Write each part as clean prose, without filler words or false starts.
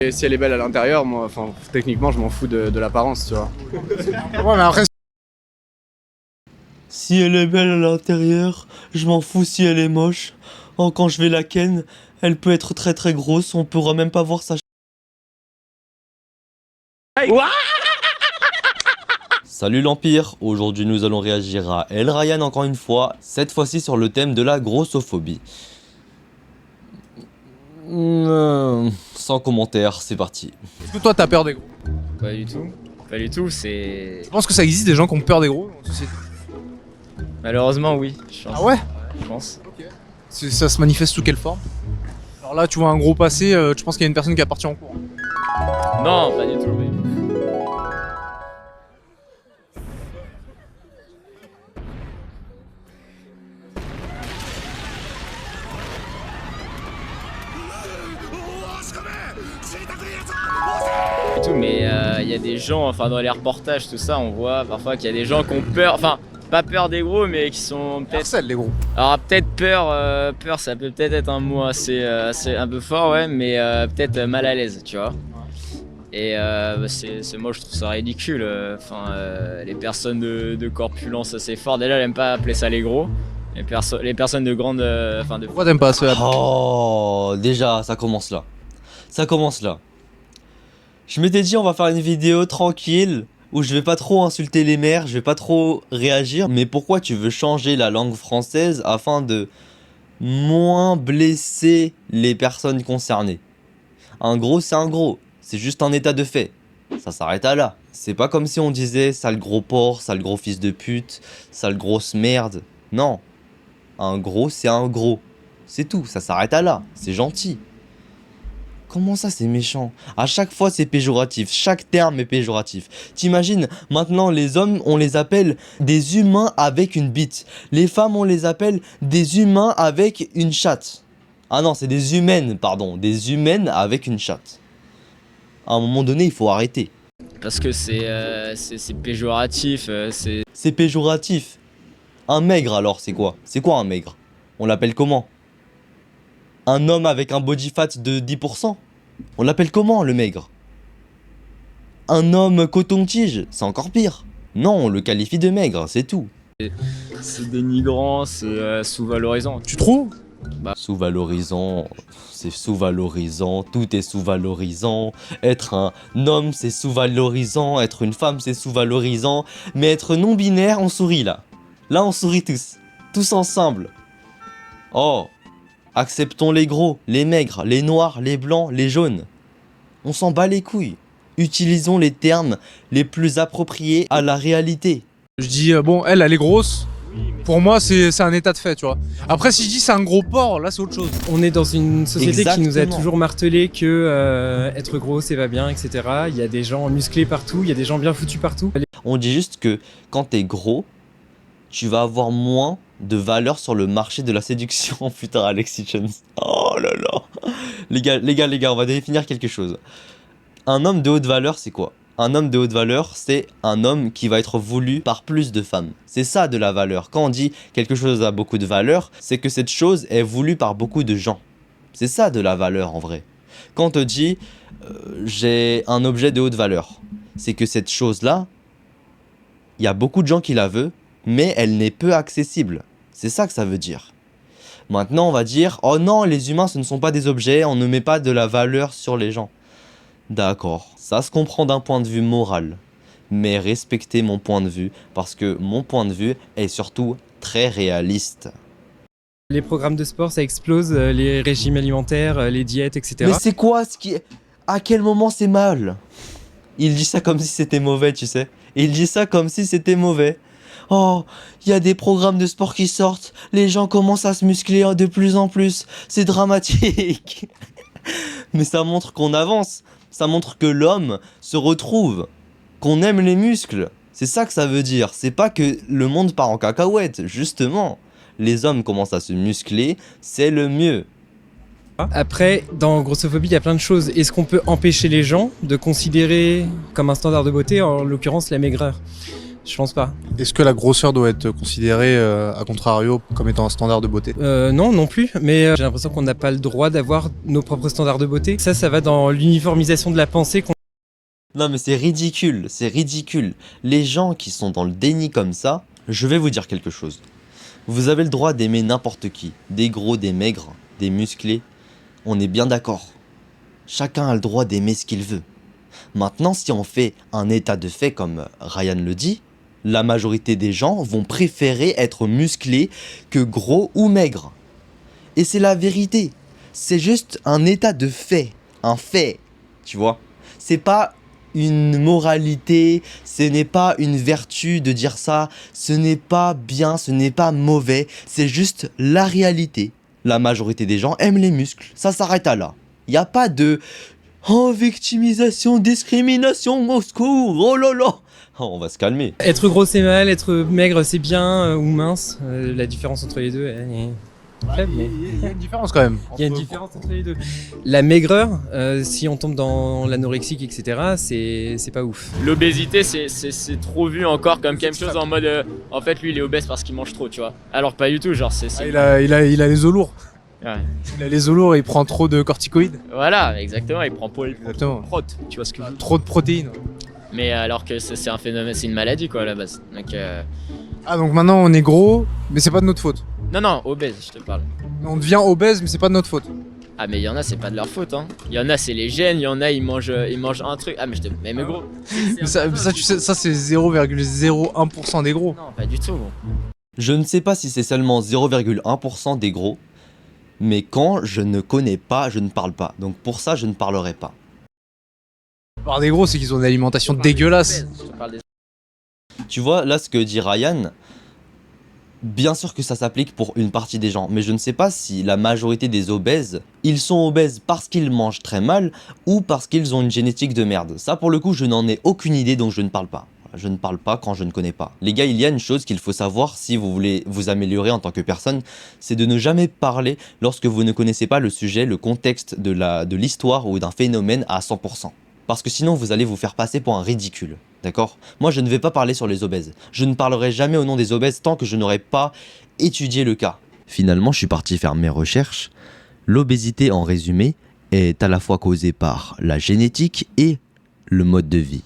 Et si elle est belle à l'intérieur, moi, enfin, techniquement, je m'en fous de l'apparence, tu vois. Ouais, mais après, Si elle est belle à l'intérieur, je m'en fous si elle est moche. Oh, quand je vais la ken, elle peut être très très grosse, on pourra même pas voir sa... Salut l'Empire, aujourd'hui nous allons réagir à El Ryan encore une fois, cette fois-ci sur le thème de la grossophobie. Sans commentaire, c'est parti. est-ce que toi t'as peur des gros? Pas du tout. Pas du tout, c'est... Je pense que ça existe des gens qui ont peur des gros dans la société. Malheureusement, oui. Je pense. Ah ouais? Je pense. Ça se manifeste sous quelle forme? Alors là, tu vois un gros passé, tu penses qu'il y a une personne qui est partie en cours. Non, pas du tout, mais... Et tout, mais il y a des gens, enfin dans les reportages, tout ça, on voit parfois qu'il y a des gens qui ont peur, enfin pas peur des gros, mais qui sont peut-être... Harcèle les gros. Alors peut-être peur, peur ça peut peut-être être un mot assez un peu fort, ouais, mais peut-être mal à l'aise, tu vois. Et moi je trouve ça ridicule, les personnes de corpulence assez forte, déjà j'aime pas appeler ça les gros. Les personnes de grande... Pourquoi t'aimes pas ceux-là? Oh, déjà, ça commence là. Ça commence là. Je m'étais dit on va faire une vidéo tranquille où je vais pas trop insulter les mères, je vais pas trop réagir. Mais pourquoi tu veux changer la langue française afin de moins blesser les personnes concernées? Un gros c'est un gros, c'est juste un état de fait. Ça s'arrête à là. C'est pas comme si on disait sale gros porc, sale gros fils de pute, sale grosse merde. Non. Un gros c'est un gros. C'est tout, ça s'arrête à là. C'est gentil. Comment ça c'est méchant? À chaque fois c'est péjoratif, chaque terme est péjoratif. T'imagines, maintenant les hommes on les appelle des humains avec une bite. Les femmes on les appelle des humains avec une chatte. Ah non, c'est des humaines, pardon, des humaines avec une chatte. À un moment donné il faut arrêter. Parce que c'est péjoratif, c'est... C'est péjoratif. Un maigre alors c'est quoi? C'est quoi un maigre? On l'appelle comment? Un homme avec un body fat de 10%? On l'appelle comment le maigre? Un homme coton-tige? C'est encore pire. Non, on le qualifie de maigre, c'est tout. C'est dénigrant, c'est sous-valorisant. Tu trouves? Sous-valorisant, c'est sous-valorisant, tout est sous-valorisant. Être un homme c'est sous-valorisant, être une femme c'est sous-valorisant. Mais être non-binaire, on sourit là. Là on sourit tous. Tous ensemble. Oh, acceptons les gros, les maigres, les noirs, les blancs, les jaunes. On s'en bat les couilles. Utilisons les termes les plus appropriés à la réalité. Je dis, bon, elle est grosse. Pour moi, c'est un état de fait, tu vois. Après, si je dis c'est un gros porc, là, c'est autre chose. On est dans une société qui nous a Exactement. toujours martelé que être gros c'est pas bien, etc. Il y a des gens musclés partout, il y a des gens bien foutus partout. On dit juste que quand t'es gros, tu vas avoir moins de valeur sur le marché de la séduction. Putain, Alexis Jones. Oh là là. Les gars, on va définir quelque chose. Un homme de haute valeur, c'est quoi? Un homme de haute valeur, c'est un homme qui va être voulu par plus de femmes. C'est ça de la valeur. Quand on dit quelque chose a beaucoup de valeur, c'est que cette chose est voulue par beaucoup de gens. C'est ça de la valeur en vrai. Quand on te dit j'ai un objet de haute valeur, c'est que cette chose-là, il y a beaucoup de gens qui la veulent, mais elle n'est peu accessible. C'est ça que ça veut dire. Maintenant, on va dire oh non, les humains ce ne sont pas des objets, on ne met pas de la valeur sur les gens. D'accord, ça se comprend d'un point de vue moral, mais respectez mon point de vue parce que mon point de vue est surtout très réaliste. Les programmes de sport ça explose, les régimes alimentaires, les diètes, etc. Mais c'est quoi ce qui... À quel moment c'est mal? Il dit ça comme si c'était mauvais, tu sais. Il dit ça comme si c'était mauvais. Oh, il y a des programmes de sport qui sortent, les gens commencent à se muscler de plus en plus, c'est dramatique. Mais ça montre qu'on avance, ça montre que l'homme se retrouve, qu'on aime les muscles. C'est ça que ça veut dire, c'est pas que le monde part en cacahuète, justement. Les hommes commencent à se muscler, c'est le mieux. Après, dans grossophobie, il y a plein de choses. Est-ce qu'on peut empêcher les gens de considérer comme un standard de beauté, en l'occurrence la maigreur? Je pense pas. Est-ce que la grosseur doit être considérée, à contrario, comme étant un standard de beauté? Non, non plus, mais j'ai l'impression qu'on n'a pas le droit d'avoir nos propres standards de beauté. Ça va dans l'uniformisation de la pensée qu'on... Non mais c'est ridicule, c'est ridicule. Les gens qui sont dans le déni comme ça, je vais vous dire quelque chose. Vous avez le droit d'aimer n'importe qui, des gros, des maigres, des musclés, on est bien d'accord. Chacun a le droit d'aimer ce qu'il veut. Maintenant, si on fait un état de fait comme Ryan le dit, la majorité des gens vont préférer être musclés que gros ou maigres. Et c'est la vérité. C'est juste un état de fait, un fait, tu vois. C'est pas une moralité, ce n'est pas une vertu de dire ça, ce n'est pas bien, ce n'est pas mauvais, c'est juste la réalité. La majorité des gens aiment les muscles, ça s'arrête à là. Il n'y a pas de « Oh, victimisation, discrimination, au secours, oh là là !» On va se calmer. Être gros c'est mal, être maigre c'est bien, ou mince. La différence entre les deux, elle est faible, mais... Il y a une différence quand même. Il y a une différence entre les deux. La maigreur, si on tombe dans l'anorexique, etc., c'est pas ouf. L'obésité, c'est trop vu encore comme quelque chose en mode en fait, lui, il est obèse parce qu'il mange trop, tu vois. Alors, pas du tout, genre, Ah, il a les os lourds. Ouais. Il a les os lourds et il prend trop de corticoïdes. Voilà, exactement, il prend Exactement. prot, tu vois ce que je veux dire. Trop de protéines. Mais alors que c'est un phénomène, c'est une maladie, quoi, à la base. Donc, Ah, donc maintenant on est gros, mais c'est pas de notre faute. non, obèse, je te parle. On devient obèse, mais c'est pas de notre faute. Ah, mais il y en a, c'est pas de leur faute, hein. Il y en a, c'est les gènes, il y en a, ils mangent un truc. Ah, mais gros. Mais ça, tu sais, ça c'est 0,01% des gros. Non, pas du tout, gros. Je ne sais pas si c'est seulement 0,1% des gros, mais quand je ne connais pas, je ne parle pas. Donc pour ça, je ne parlerai pas. Par des gros, c'est qu'ils ont une alimentation dégueulasse. Je te parle des... Tu vois, là, ce que dit Ryan, bien sûr que ça s'applique pour une partie des gens, mais je ne sais pas si la majorité des obèses, ils sont obèses parce qu'ils mangent très mal ou parce qu'ils ont une génétique de merde. Ça, pour le coup, je n'en ai aucune idée, donc je ne parle pas. Je ne parle pas quand je ne connais pas. Les gars, il y a une chose qu'il faut savoir si vous voulez vous améliorer en tant que personne, c'est de ne jamais parler lorsque vous ne connaissez pas le sujet, le contexte de l'histoire ou d'un phénomène à 100%. Parce que sinon, vous allez vous faire passer pour un ridicule. D'accord? Moi, je ne vais pas parler sur les obèses. Je ne parlerai jamais au nom des obèses tant que je n'aurai pas étudié le cas. Finalement, je suis parti faire mes recherches. L'obésité, en résumé, est à la fois causée par la génétique et le mode de vie.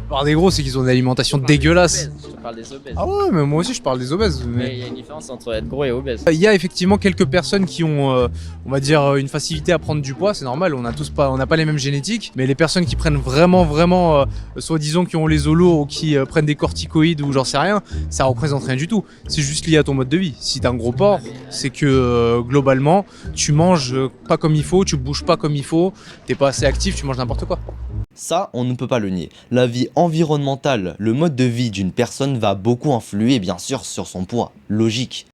Par des gros, c'est qu'ils ont une alimentation dégueulasse. Je te parle des obèses. Ah ouais, mais moi aussi je parle des obèses. Mais il y a une différence entre être gros et obèse. Il y a effectivement quelques personnes qui ont, on va dire, une facilité à prendre du poids, c'est normal, on n'a pas les mêmes génétiques, mais les personnes qui prennent vraiment, soi-disant qui ont les os lourds ou qui prennent des corticoïdes ou j'en sais rien, ça représente rien du tout. C'est juste lié à ton mode de vie. Si t'as un gros porc, c'est que globalement, tu manges pas comme il faut, tu bouges pas comme il faut, t'es pas assez actif, tu manges n'importe quoi. Ça, on ne peut pas le nier. La vie environnementale, le mode de vie d'une personne va beaucoup influer, bien sûr, sur son poids. Logique.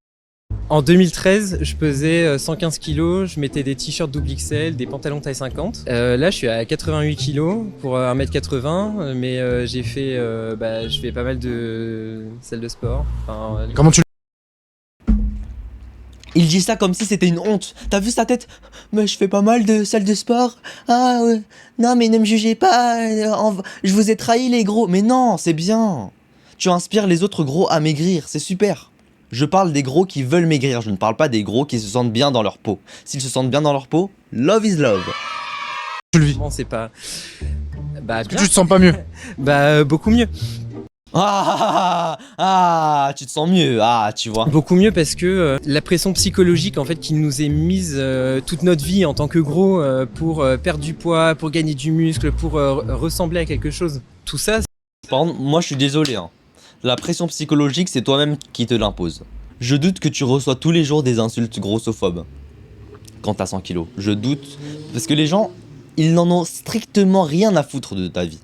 En 2013, je pesais 115 kilos, je mettais des t-shirts double XL, des pantalons taille 50. Là, je suis à 88 kilos pour 1m80, mais j'ai fait, je fais pas mal de salles de sport. Enfin, Comment tu Il dit ça comme si c'était une honte. T'as vu sa tête? Mais je fais pas mal de salles de sport. Ah ouais. Non mais ne me jugez pas. Je vous ai trahi les gros. Mais non, c'est bien. Tu inspires les autres gros à maigrir. C'est super. Je parle des gros qui veulent maigrir. Je ne parle pas des gros qui se sentent bien dans leur peau. S'ils se sentent bien dans leur peau, love is love. le vis? Comment c'est pas... Bah, bien. Tu te sens pas mieux? Bah, beaucoup mieux. Tu te sens mieux. Ah, tu vois. Beaucoup mieux parce que la pression psychologique en fait qui nous est mise toute notre vie en tant que gros pour perdre du poids, pour gagner du muscle, pour ressembler à quelque chose. Tout ça, Par contre, moi je suis désolé. La pression psychologique, c'est toi-même qui te l'impose. Je doute que tu reçois tous les jours des insultes grossophobes quand t'as 100 kilos. Je doute. Parce que les gens, ils n'en ont strictement rien à foutre de ta vie.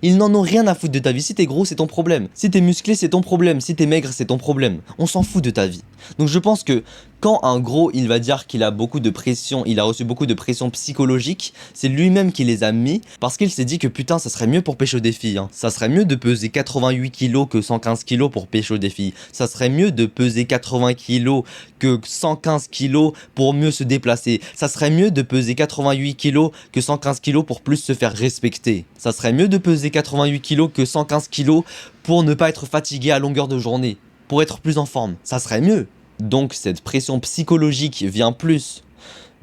Ils n'en ont rien à foutre de ta vie. Si t'es gros, c'est ton problème. Si t'es musclé, c'est ton problème. Si t'es maigre, c'est ton problème. On s'en fout de ta vie. Donc je pense que Quand un gros, il va dire qu'il a beaucoup de pression, il a reçu beaucoup de pression psychologique, c'est lui-même qui les a mis parce qu'il s'est dit que putain, ça serait mieux pour pécho des filles. Hein. Ça serait mieux de peser 88 kilos que 115 kilos pour pécho des filles. Ça serait mieux de peser 80 kilos que 115 kilos pour mieux se déplacer. Ça serait mieux de peser 88 kilos que 115 kilos pour plus se faire respecter. Ça serait mieux de peser 88 kilos que 115 kilos pour ne pas être fatigué à longueur de journée. Pour être plus en forme. Ça serait mieux. Donc cette pression psychologique vient plus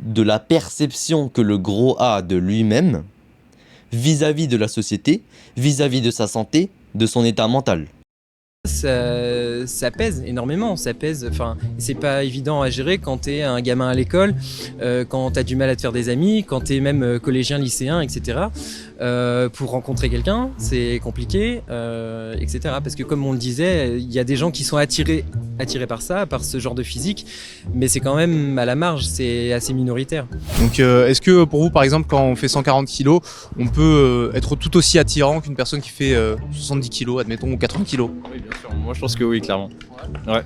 de la perception que le gros a de lui-même vis-à-vis de la société, vis-à-vis de sa santé, de son état mental. Ça pèse énormément, ça pèse. Enfin, c'est pas évident à gérer quand t'es un gamin à l'école, quand t'as du mal à te faire des amis, quand t'es même collégien, lycéen, etc. Pour rencontrer quelqu'un, c'est compliqué, etc. Parce que comme on le disait, il y a des gens qui sont attirés par ça, par ce genre de physique, mais c'est quand même à la marge, c'est assez minoritaire. Donc est-ce que pour vous par exemple quand on fait 140 kilos, on peut être tout aussi attirant qu'une personne qui fait 70 kilos, admettons, ou 80 kilos? Oui, bien sûr. Moi, je pense que oui, clairement. Ouais.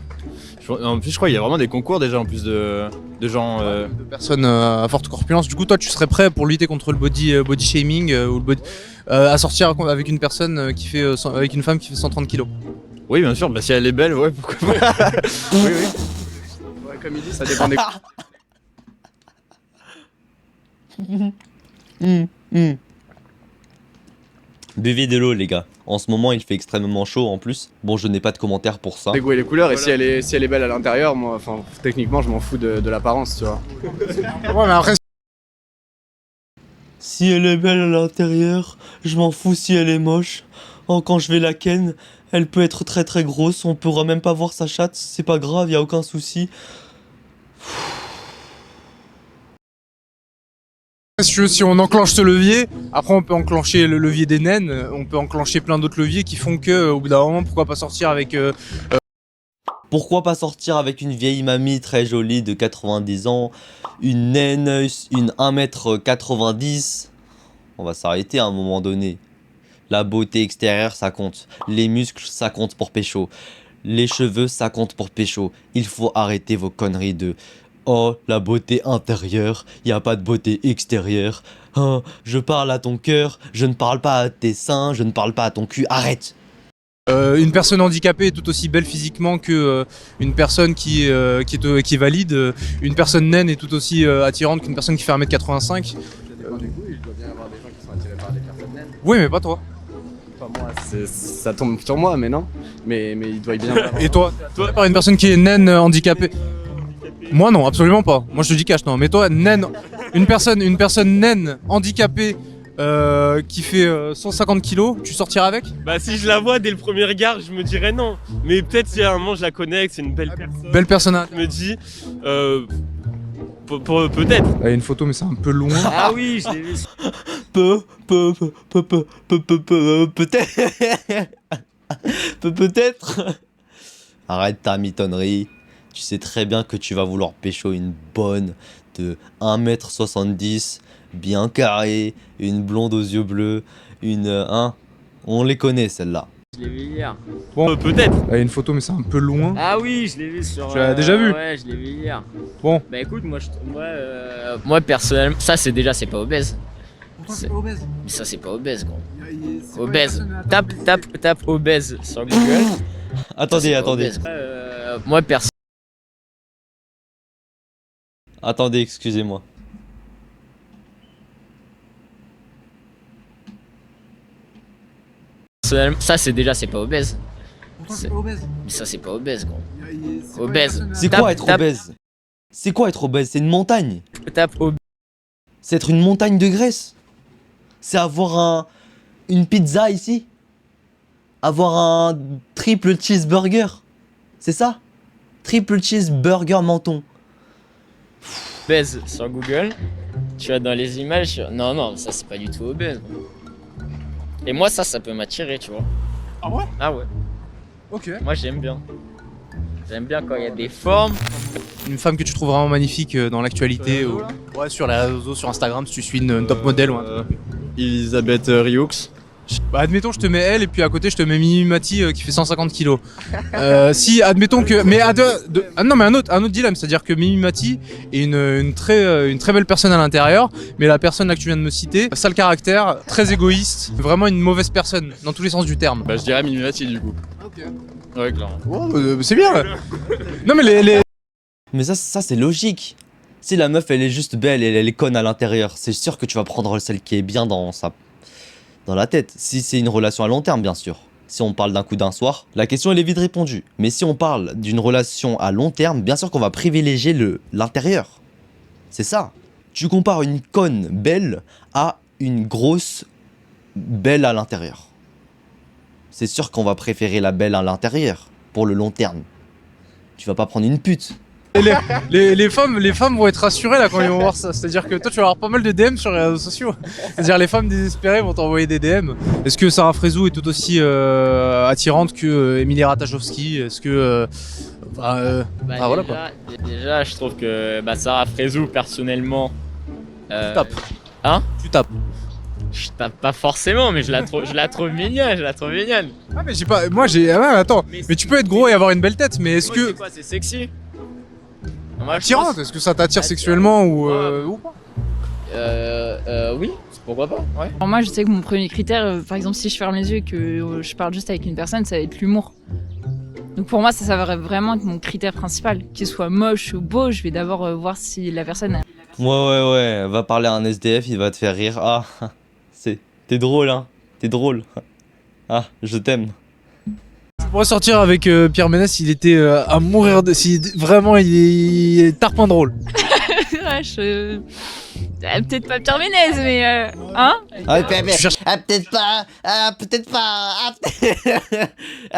En plus, je crois qu'il y a vraiment des concours déjà en plus de gens. De personnes à forte corpulence. Du coup, toi, tu serais prêt pour lutter contre le body shaming ou le body, à sortir avec une personne qui fait avec une femme qui fait 130 kilos? Oui, bien sûr. Bah, si elle est belle, ouais, pourquoi pas. Oui, oui. Ouais, comme il dit, ça dépend des... Buvez de l'eau les gars. En ce moment il fait extrêmement chaud en plus. Bon, je n'ai pas de commentaires pour ça. les goûts et les couleurs. Et si elle est belle à l'intérieur, moi, enfin, techniquement, je m'en fous de l'apparence, tu vois. Ouais, mais après, Si elle est belle à l'intérieur, je m'en fous si elle est moche. Oh, quand je vais la ken, elle peut être très très grosse, on pourra même pas voir sa chatte, c'est pas grave, y a aucun souci. si on enclenche ce levier, après on peut enclencher le levier des naines, on peut enclencher plein d'autres leviers qui font que au bout d'un moment, pourquoi pas sortir avec Pourquoi pas sortir avec une vieille mamie très jolie de 90 ans, une naine, une 1m90? On va s'arrêter à un moment donné. La beauté extérieure, ça compte. Les muscles, ça compte pour pécho. Les cheveux, ça compte pour pécho. Il faut arrêter vos conneries de « Oh, la beauté intérieure, y a pas de beauté extérieure. Oh, je parle à ton cœur, je ne parle pas à tes seins, je ne parle pas à ton cul. Arrête !» une personne handicapée est tout aussi belle physiquement que une personne qui est valide. Une personne naine est tout aussi attirante qu'une personne qui fait 1m85. Ça dépend des goûts. Il doit bien y avoir des gens qui sont attirés par des personnes naines. Oui, mais pas toi. Enfin, moi, ça tombe sur moi, mais non. Mais il doit y bien y avoir... Et toi par une personne qui est naine handicapée? Moi non, absolument pas. Moi je te dis cash, non. Mais toi, naine, une personne naine handicapée qui fait 150 kilos, tu sortiras avec? Bah si je la vois dès le premier regard, je me dirais non. Mais peut-être si à un moment je la connais, que c'est une belle personne, Belle personne. je me dis peut-être. Il y a une photo mais c'est un peu loin. Ah oui, je l'ai vu. Peut-être. Peut-être. Arrête ta mitonnerie. Tu sais très bien que tu vas vouloir pécho une bonne de 1m70, bien carrée, une blonde aux yeux bleus, on les connaît celles-là. Je l'ai vu hier. Bon, Peut-être. il y a une photo mais c'est un peu loin. Ah oui, je l'ai vu sur. Tu l'as déjà vu? Ouais, je l'ai vu hier. Bon. Bah écoute, moi personnellement, ça c'est pas obèse. Pourquoi c'est pas obèse? Mais ça c'est pas obèse, gros. Obèse. Tape obèse sur Google. Attendez. Moi personnellement. Attendez, excusez-moi. Ça c'est pas obèse. Pourquoi c'est pas obèse? Mais ça c'est pas obèse, gros. Obèse. C'est quoi être obèse? C'est quoi être obèse? C'est une montagne. Tape obèse. C'est être une montagne de graisse. C'est avoir une pizza ici. Avoir un triple cheeseburger. C'est ça? Triple cheeseburger menton. Obèse sur Google. Tu vas dans les images. Non, ça c'est pas du tout obèse. Et moi ça peut m'attirer, tu vois. Ah ouais? Ah ouais. Ok. Moi j'aime bien. J'aime bien quand il y a des formes. Une femme que tu trouves vraiment magnifique dans l'actualité ou ouais, sur les réseaux, sur Instagram, si tu suis une top modèle. Ouais. Elisabeth Rioux. Bah, admettons, je te mets elle et puis à côté, je te mets Mimi Mati qui fait 150 kilos. Si, admettons que. Mais non, mais un autre dilemme, c'est-à-dire que Mimi Mati est une très belle personne à l'intérieur, mais la personne là que tu viens de me citer, sale caractère, très égoïste, vraiment une mauvaise personne, dans tous les sens du terme. Bah je dirais Mimimati du coup. Ok. Ouais, clairement. C'est bien. Non, mais les. Mais ça c'est logique. Si la meuf elle est juste belle et elle est conne à l'intérieur, c'est sûr que tu vas prendre celle qui est bien dans la tête. Si c'est une relation à long terme, bien sûr. Si on parle d'un coup d'un soir, la question elle est vite répondue. Mais si on parle d'une relation à long terme, bien sûr qu'on va privilégier l'intérieur. C'est ça. Tu compares une conne belle à une grosse belle à l'intérieur. C'est sûr qu'on va préférer la belle à l'intérieur pour le long terme. Tu vas pas prendre une pute. Les femmes vont être rassurées là quand ils vont voir ça. C'est-à-dire que toi tu vas avoir pas mal de DM sur les réseaux sociaux. C'est-à-dire les femmes désespérées vont t'envoyer des DM. Est-ce que Sarah Frézou est tout aussi attirante que Emilie Ratajkowski? Est-ce que voilà quoi. Déjà, je trouve que Sarah Frézou, personnellement. Tu tapes. Hein? Tu tapes. Je tape pas forcément, mais je la trouve mignonne, Ah mais j'ai pas. Attends. Mais tu peux être gros et avoir une belle tête. Mais est-ce que C'est quoi, c'est sexy? Moi, je attirante? pense- Est-ce que ça t'attire sexuellement ou pas? Oui, pourquoi pas, ouais. Alors moi, je sais que mon premier critère, par exemple, si je ferme les yeux et que je parle juste avec une personne, ça va être l'humour. Donc pour moi, ça va vraiment être mon critère principal. Qu'il soit moche ou beau, je vais d'abord voir si la personne a... Ouais, va parler à un SDF, il va te faire rire. Ah, t'es drôle, hein. T'es drôle. Ah, je t'aime. Pour ressortir avec Pierre Ménès, il était à mourir de. Vraiment, il est tarpin drôle. Peut-être pas Pierre Ménez, mais... Hein? Peut-être pas.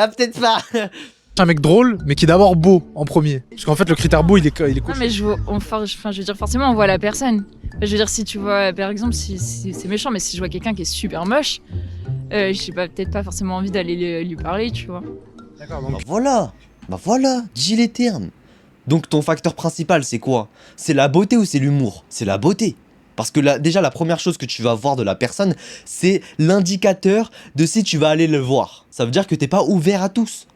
Peut-être pas. Un mec drôle, mais qui est d'abord beau en premier. Parce qu'en fait, le critère beau, il est Non, cool. mais je veux dire, forcément, on voit la personne. Je veux dire, si tu vois, par exemple, si c'est méchant, mais si je vois quelqu'un qui est super moche, je sais pas, peut-être pas forcément envie d'aller lui parler, tu vois. D'accord, Bah voilà, dis les termes. Donc ton facteur principal, c'est quoi? C'est la beauté ou c'est l'humour? C'est la beauté. Parce que déjà, la première chose que tu vas voir de la personne, c'est l'indicateur de si tu vas aller le voir. Ça veut dire que t'es pas ouvert à tous.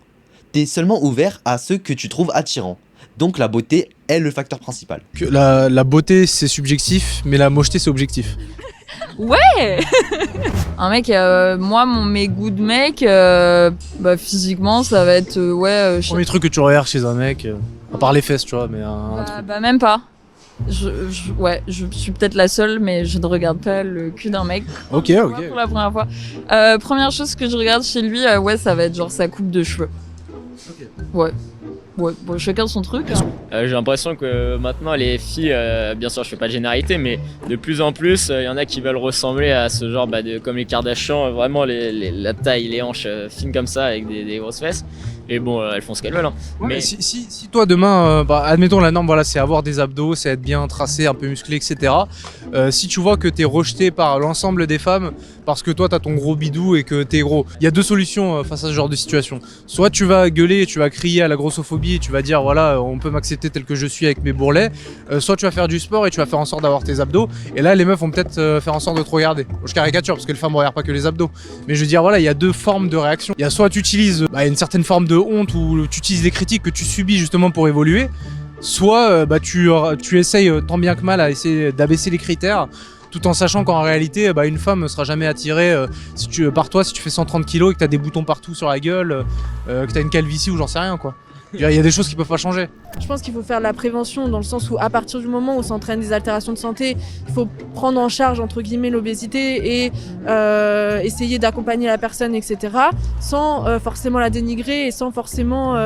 T'es seulement ouvert à ceux que tu trouves attirants. Donc la beauté est le facteur principal. Que la beauté, c'est subjectif, mais la mocheté, c'est objectif. Ouais. Un mec, mes goûts de mec, physiquement, ça va être, Premier truc que tu regardes chez un mec, à part les fesses, tu vois, mais un truc. même pas. Je suis peut-être la seule, mais je ne regarde pas le cul d'un mec. Ok. Pour la première fois. Première chose que je regarde chez lui, ça va être genre sa coupe de cheveux. Ouais, bon, chacun son truc. Hein. J'ai l'impression que maintenant les filles, bien sûr je fais pas de généralité, mais de plus en plus il y en a qui veulent ressembler à ce genre comme les Kardashians, vraiment la taille, les hanches fines comme ça avec des grosses fesses. Et bon, elles font ce qu'elles veulent. Hein. Ouais, mais si toi demain, admettons la norme, voilà, c'est avoir des abdos, c'est être bien tracé, un peu musclé, etc. Si tu vois que t'es rejeté par l'ensemble des femmes parce que toi t'as ton gros bidou et que t'es gros, il y a deux solutions face à ce genre de situation. Soit tu vas gueuler et tu vas crier à la grossophobie et tu vas dire voilà, on peut m'accepter tel que je suis avec mes bourrelets. Soit tu vas faire du sport et tu vas faire en sorte d'avoir tes abdos. Et là les meufs vont peut-être faire en sorte de te regarder. Je caricature parce que les femmes ne regardent pas que les abdos. Mais je veux dire voilà, il y a deux formes de réaction. Il y a soit tu utilises une certaine forme de honte ou tu utilises les critiques que tu subis justement pour évoluer. Soit tu essayes tant bien que mal à essayer d'abaisser les critères tout en sachant qu'en réalité une femme ne sera jamais attirée par toi si tu fais 130 kilos et que tu as des boutons partout sur la gueule, que tu as une calvitie ou j'en sais rien quoi. Il y a des choses qui peuvent pas changer. Je pense qu'il faut faire de la prévention dans le sens où à partir du moment où s'entraînent des altérations de santé, il faut prendre en charge entre guillemets l'obésité et essayer d'accompagner la personne, etc. sans forcément la dénigrer et sans forcément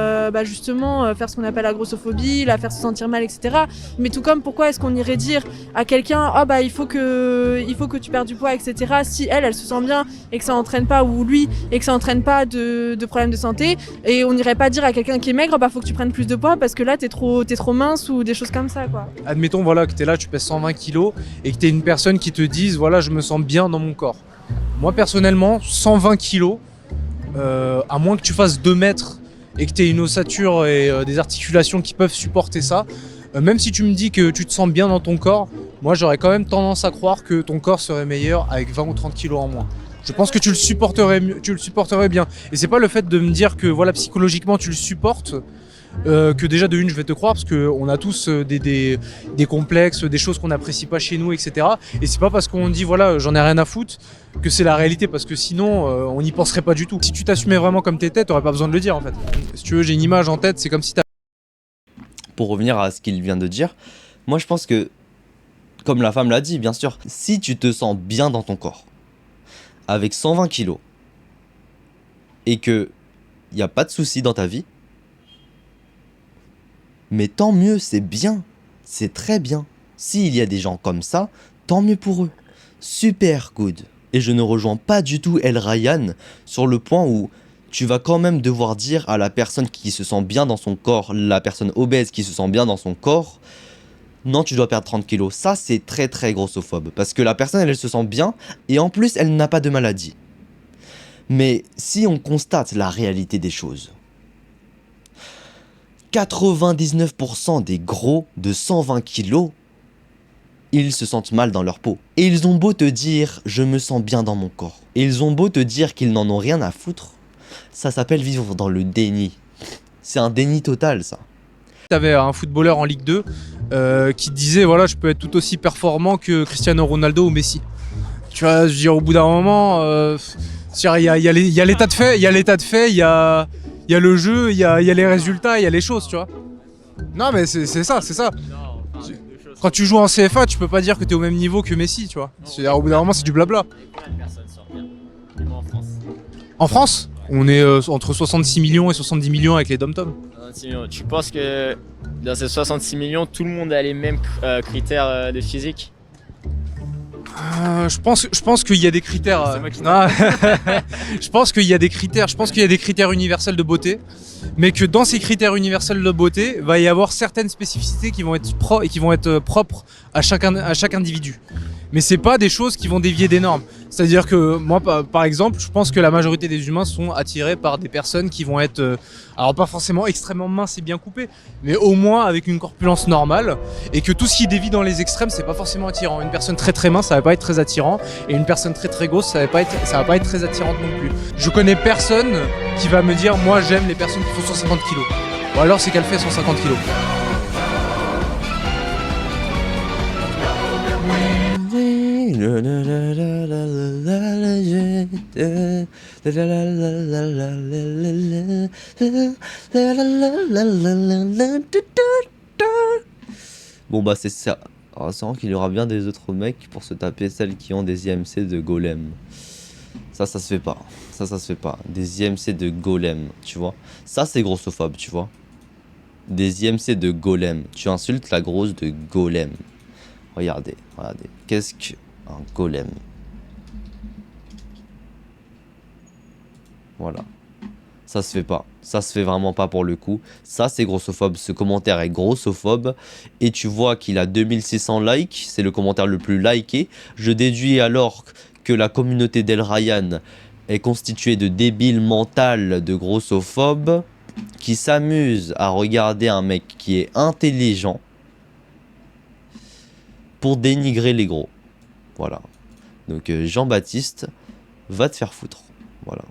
justement faire ce qu'on appelle la grossophobie, la faire se sentir mal, etc. Mais tout comme pourquoi est-ce qu'on irait dire à quelqu'un il faut que tu perdes du poids, etc. si elle se sent bien et que ça entraîne pas, ou lui, et que ça entraîne pas de problèmes de santé, et on n'irait pas dire à quelqu'un qui est maigre faut que tu prennes plus de poids parce que là t'es trop mince ou des choses comme ça quoi. Admettons que t'es là, tu pèses 120 kilos et que t'es une personne qui te dise voilà je me sens bien dans mon corps. Moi personnellement 120 kilos, à moins que tu fasses 2 mètres et que t'aies une ossature et des articulations qui peuvent supporter ça, même si tu me dis que tu te sens bien dans ton corps, moi j'aurais quand même tendance à croire que ton corps serait meilleur avec 20 ou 30 kilos en moins. Je pense que tu le supporterais bien. Et c'est pas le fait de me dire que voilà psychologiquement tu le supportes, que déjà de une je vais te croire parce qu'on a tous des complexes, des choses qu'on n'apprécie pas chez nous, etc. Et c'est pas parce qu'on dit voilà j'en ai rien à foutre que c'est la réalité, parce que sinon on n'y penserait pas du tout. Si tu t'assumais vraiment comme t'étais, t'aurais pas besoin de le dire en fait. Si tu veux, j'ai une image en tête, c'est comme si t'as... Pour revenir à ce qu'il vient de dire, moi je pense que, comme la femme l'a dit bien sûr, si tu te sens bien dans ton corps, avec 120 kilos, et que il n'y a pas de soucis dans ta vie, mais tant mieux, c'est bien, c'est très bien. S'il y a des gens comme ça, tant mieux pour eux. Super good. Et je ne rejoins pas du tout El Ryan sur le point où tu vas quand même devoir dire à la personne qui se sent bien dans son corps, la personne obèse qui se sent bien dans son corps, non, tu dois perdre 30 kilos. Ça, c'est très très grossophobe. Parce que la personne, elle se sent bien et en plus, elle n'a pas de maladie. Mais si on constate la réalité des choses, 99% des gros de 120 kilos, ils se sentent mal dans leur peau. Et ils ont beau te dire « je me sens bien dans mon corps ». Et ils ont beau te dire qu'ils n'en ont rien à foutre. Ça s'appelle vivre dans le déni. C'est un déni total, ça. T'avais un footballeur en Ligue 2 qui disait voilà je peux être tout aussi performant que Cristiano Ronaldo ou Messi. Tu vois, je veux dire, au bout d'un moment, il y a l'état de fait, il y a le jeu, il y a les résultats, il y a les choses, tu vois. Non mais c'est ça. Quand tu joues en CFA, tu peux pas dire que t'es au même niveau que Messi, tu vois. C'est-à-dire, au bout d'un moment, c'est du blabla. En France, on est entre 66 millions et 70 millions avec les dom-toms. Tu penses que dans ces 66 millions, tout le monde a les mêmes critères de physique? Je pense qu'il y a des critères. Je pense qu'il y a des critères. Je pense qu'il y a des critères universels de beauté, mais que dans ces critères universels de beauté, va y avoir certaines spécificités qui vont être propres à chaque individu. Mais c'est pas des choses qui vont dévier des normes. C'est-à-dire que moi, par exemple, je pense que la majorité des humains sont attirés par des personnes qui vont être, alors pas forcément extrêmement minces et bien coupées, mais au moins avec une corpulence normale, et que tout ce qui dévie dans les extrêmes, c'est pas forcément attirant. Une personne très très mince, ça va pas être très attirant, et une personne très très grosse, ça va pas être très attirante non plus. Je connais personne qui va me dire, moi j'aime les personnes qui font 150 kilos. Ou alors c'est qu'elle fait 150 kilos. Bon bah c'est ça. Alors, c'est vrai qu'il y aura bien des autres mecs pour se taper celles qui ont des IMC de golem. Ça se fait pas. Ça se fait pas. Des IMC de golem, tu vois. Ça c'est grossophobe, tu vois. Des IMC de golem. Tu insultes la grosse de golem. Regardez. Qu'est-ce qu'un golem? Voilà. Ça se fait pas. Ça se fait vraiment pas pour le coup. Ça c'est grossophobe. Ce commentaire est grossophobe. Et tu vois qu'il a 2600 likes. C'est le commentaire le plus liké. Je déduis alors que la communauté d'El Ryan est constituée de débiles mentales, de grossophobes, qui s'amusent à regarder un mec qui est intelligent pour dénigrer les gros. Voilà. Donc Jean-Baptiste, va te faire foutre. Voilà.